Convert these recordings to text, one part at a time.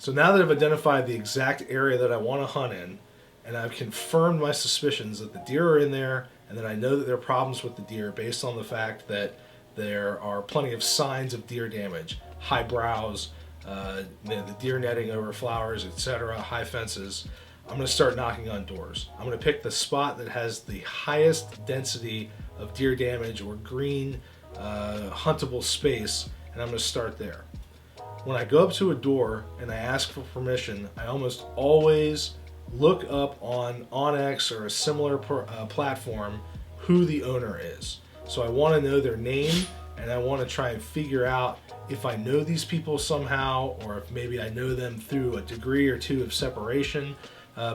So now that I've identified the exact area that I want to hunt in, and I've confirmed my suspicions that the deer are in there, and that I know that there are problems with the deer based on the fact that there are plenty of signs of deer damage, high browse, the deer netting over flowers, etc., high fences, I'm going to start knocking on doors. I'm going to pick the spot that has the highest density of deer damage or green huntable space, and I'm going to start there. When I go up to a door and I ask for permission, I almost always look up on Onyx or a similar platform who the owner is. So I want to know their name, and I want to try and figure out if I know these people somehow, or if maybe I know them through a degree or two of separation,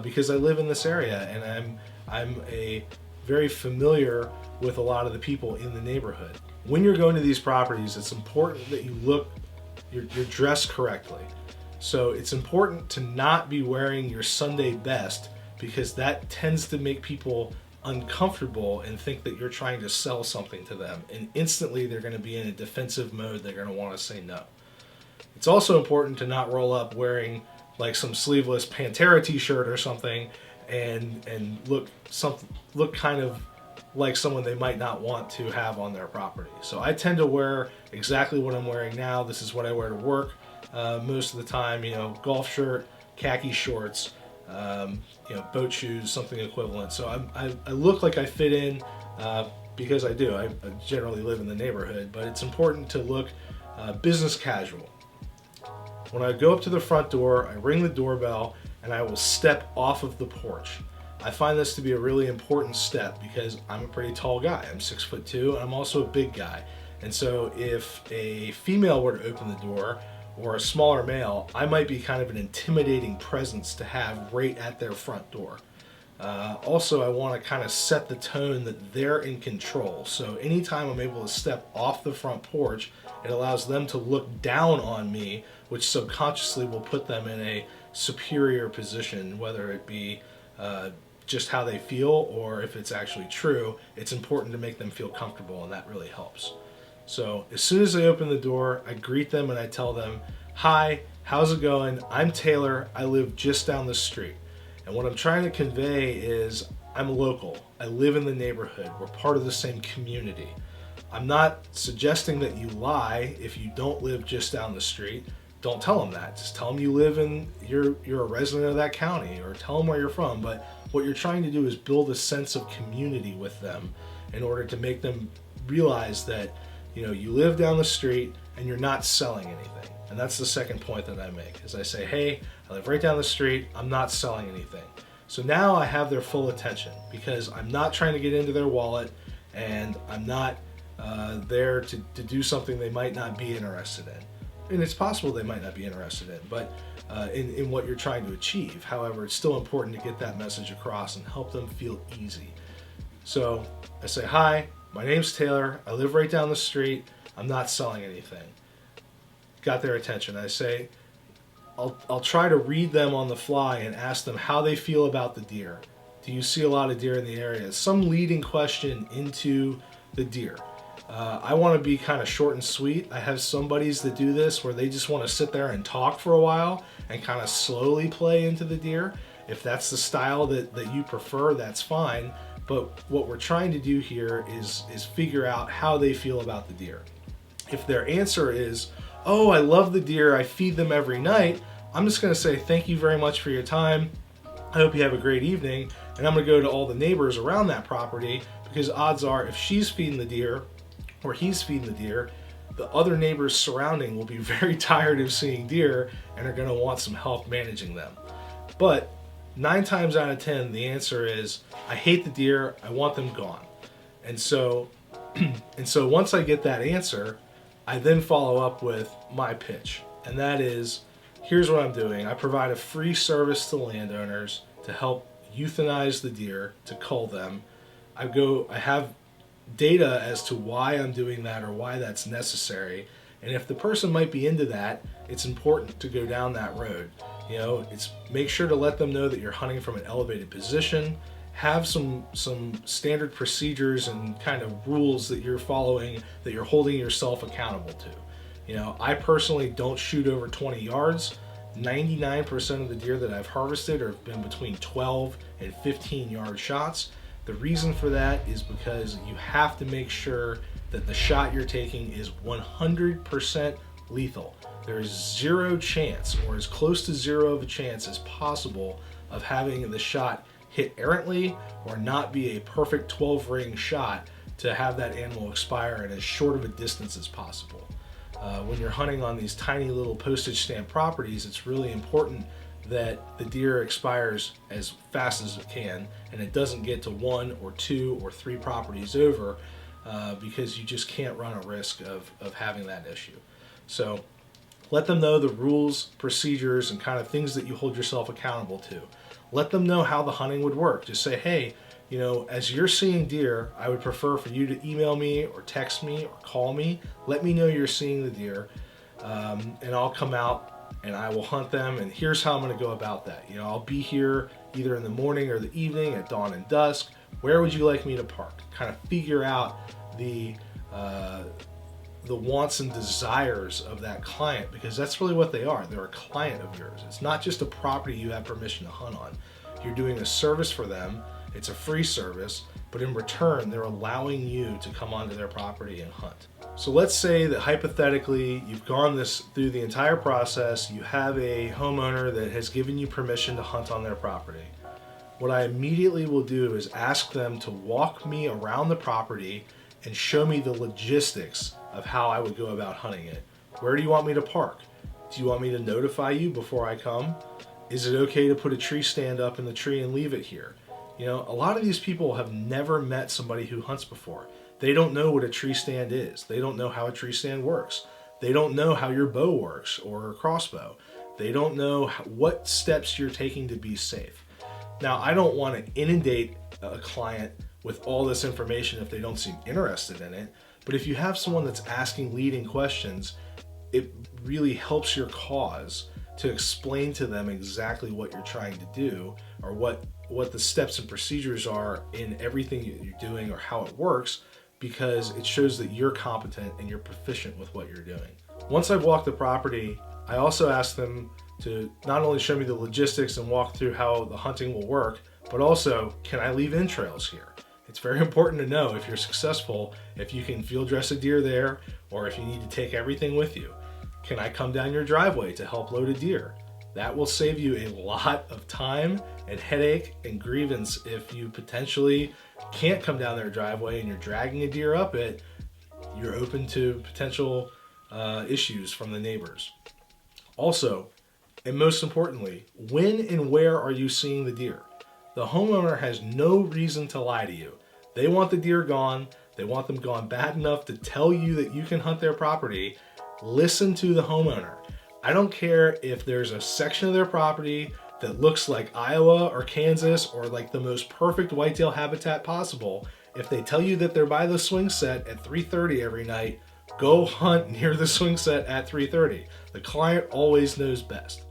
because I live in this area and I'm a very familiar with a lot of the people in the neighborhood. When you're going to these properties, it's important that you're dressed correctly. So it's important to not be wearing your Sunday best, because that tends to make people uncomfortable and think that you're trying to sell something to them, and instantly they're going to be in a defensive mode. They're going to want to say no. It's also important to not roll up wearing like some sleeveless Pantera t-shirt or something and look kind of like someone they might not want to have on their property. So I tend to wear exactly what I'm wearing now. This is what I wear to work most of the time, golf shirt, khaki shorts, boat shoes, something equivalent. So I look like I fit in because I do. I generally live in the neighborhood, but it's important to look business casual. When I go up to the front door, I ring the doorbell and I will step off of the porch. I find this to be a really important step because I'm a pretty tall guy. I'm 6'2", and I'm also a big guy. And so if a female were to open the door, or a smaller male, I might be kind of an intimidating presence to have right at their front door. Also, I want to kind of set the tone that they're in control. So anytime I'm able to step off the front porch, it allows them to look down on me, which subconsciously will put them in a superior position, whether it be just how they feel or if it's actually true. It's important to make them feel comfortable, and that really helps. So as soon as I open the door, I greet them and I tell them, "Hi, how's it going? I'm Taylor. I live just down the street." And what I'm trying to convey is I'm local. I live in the neighborhood. We're part of the same community. I'm not suggesting that you lie if you don't live just down the street. Don't tell them that. Just tell them you live you're a resident of that county, or tell them where you're from. But what you're trying to do is build a sense of community with them in order to make them realize that you live down the street and you're not selling anything. And that's the second point that I make, is I say, "Hey, I live right down the street. I'm not selling anything." So now I have their full attention, because I'm not trying to get into their wallet, and I'm not there to do something they might not be interested in. And it's possible they might not be interested in, but in what you're trying to achieve. However, it's still important to get that message across and help them feel easy. So I say, "Hi, my name's Taylor. I live right down the street. I'm not selling anything." Got their attention. I say, I'll try to read them on the fly and ask them how they feel about the deer. Do you see a lot of deer in the area? Some leading question into the deer. I want to be kind of short and sweet. I have some buddies that do this where they just want to sit there and talk for a while and kind of slowly play into the deer. If that's the style that you prefer, that's fine. But what we're trying to do here is figure out how they feel about the deer. If their answer is, "Oh, I love the deer, I feed them every night," I'm just going to say, "Thank you very much for your time. I hope you have a great evening." And I'm going to go to all the neighbors around that property, because odds are if she's feeding the deer or he's feeding the deer, the other neighbors surrounding will be very tired of seeing deer and are going to want some help managing them. But 9 times out of 10, the answer is, "I hate the deer, I want them gone." And so once I get that answer, I then follow up with my pitch. And that is, here's what I'm doing. I provide a free service to landowners to help euthanize the deer, to cull them. I have data as to why I'm doing that or why that's necessary. And if the person might be into that, it's important to go down that road. It's make sure to let them know that you're hunting from an elevated position. Have some standard procedures and kind of rules that you're following, that you're holding yourself accountable to. I personally don't shoot over 20 yards. 99% of the deer that I've harvested have been between 12 and 15 yard shots. The reason for that is because you have to make sure that the shot you're taking is 100% lethal. There is zero chance, or as close to zero of a chance as possible, of having the shot hit errantly or not be a perfect 12 ring shot to have that animal expire in as short of a distance as possible. When you're hunting on these tiny little postage stamp properties, it's really important that the deer expires as fast as it can and it doesn't get to 1 or 2 or 3 properties over, because you just can't run a risk of having that issue. So let them know the rules, procedures, and kind of things that you hold yourself accountable to. Let them know how the hunting would work. Just say, hey, you know, as you're seeing deer, I would prefer for you to email me or text me or call me. Let me know you're seeing the deer, and I'll come out and I will hunt them, and here's how I'm going to go about that. You know, I'll be here either in the morning or the evening, at dawn and dusk. Where would you like me to park? Kind of figure out the wants and desires of that client, because that's really what they are. They're a client of yours. It's not just a property you have permission to hunt on. You're doing a service for them. It's a free service, but in return, they're allowing you to come onto their property and hunt. So let's say that hypothetically, you've gone through the entire process. You have a homeowner that has given you permission to hunt on their property. What I immediately will do is ask them to walk me around the property and show me the logistics of how I would go about hunting it. Where do you want me to park? Do you want me to notify you before I come? Is it okay to put a tree stand up in the tree and leave it here? You know, a lot of these people have never met somebody who hunts before. They don't know what a tree stand is. They don't know how a tree stand works. They don't know how your bow works or a crossbow. They don't know what steps you're taking to be safe. Now, I don't want to inundate a client with all this information if they don't seem interested in it, but if you have someone that's asking leading questions, it really helps your cause to explain to them exactly what you're trying to do, or what the steps and procedures are in everything you're doing or how it works, because it shows that you're competent and you're proficient with what you're doing. Once I've walked the property, I also ask them to not only show me the logistics and walk through how the hunting will work, but also, can I leave entrails here? It's very important to know, if you're successful, if you can field dress a deer there, or if you need to take everything with you. Can I come down your driveway to help load a deer? That will save you a lot of time and headache and grievance if you potentially can't come down their driveway and you're dragging a deer up it. You're open to potential issues from the neighbors. Also, and most importantly, when and where are you seeing the deer? The homeowner has no reason to lie to you. They want the deer gone. They want them gone bad enough to tell you that you can hunt their property. Listen to the homeowner. I don't care if there's a section of their property that looks like Iowa or Kansas or like the most perfect whitetail habitat possible. If they tell you that they're by the swing set at 3:30 every night, go hunt near the swing set at 3:30. The client always knows best.